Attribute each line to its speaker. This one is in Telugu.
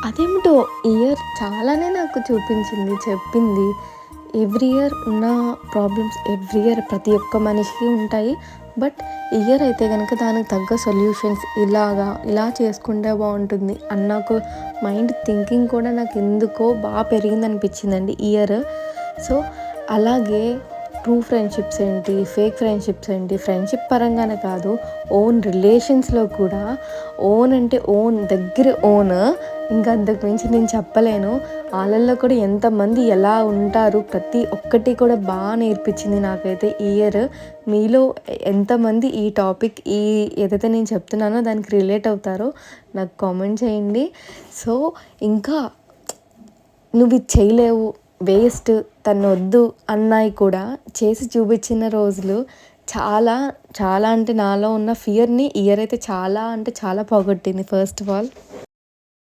Speaker 1: అదేమిటో ఇయర్ చాలానే నాకు చూపించింది, చెప్పింది. ఎవ్రీ ఇయర్ ఉన్న ప్రాబ్లమ్స్ ఎవ్రీ ఇయర్ ప్రతి ఒక్క మనిషికి ఉంటాయి. బట్ ఇయర్ అయితే గనక దానికి తగ్గ సొల్యూషన్స్ ఇలా చేసుకుంటే బాగుంటుంది అన్న ఒక మైండ్ థింకింగ్ కూడా నాకు ఎందుకో బాగా పెరిగిందనిపించిందండి ఇయర్. సో అలాగే ట్రూ ఫ్రెండ్షిప్స్ ఏంటి, ఫేక్ ఫ్రెండ్షిప్స్ ఏంటి, ఫ్రెండ్షిప్ పరంగానే కాదు, ఓన్ రిలేషన్స్లో కూడా ఓన్ అంటే ఓన్ దగ్గర ఓన్, ఇంకా అంతకు మించి నేను చెప్పలేను. వాళ్ళల్లో కూడా ఎంతమంది ఎలా ఉంటారు ప్రతి ఒక్కటి కూడా బాగా నేర్పించింది నాకైతే ఇయర్. మీలో ఎంతమంది ఈ టాపిక్ ఏదైతే నేను చెప్తున్నానో దానికి రిలేట్ అవుతారో నాకు కామెంట్ చేయండి. సో ఇంకా నువ్వు ఇది చేయలేవు, వేస్ట్, తను వద్దు అన్నాయి కూడా చేసి చూపించిన రోజులు చాలా చాలా అంటే నాలో ఉన్న ఫియర్ని ఇయర్ అయితే చాలా అంటే చాలా పోగొట్టింది ఫస్ట్ ఆఫ్ ఆల్.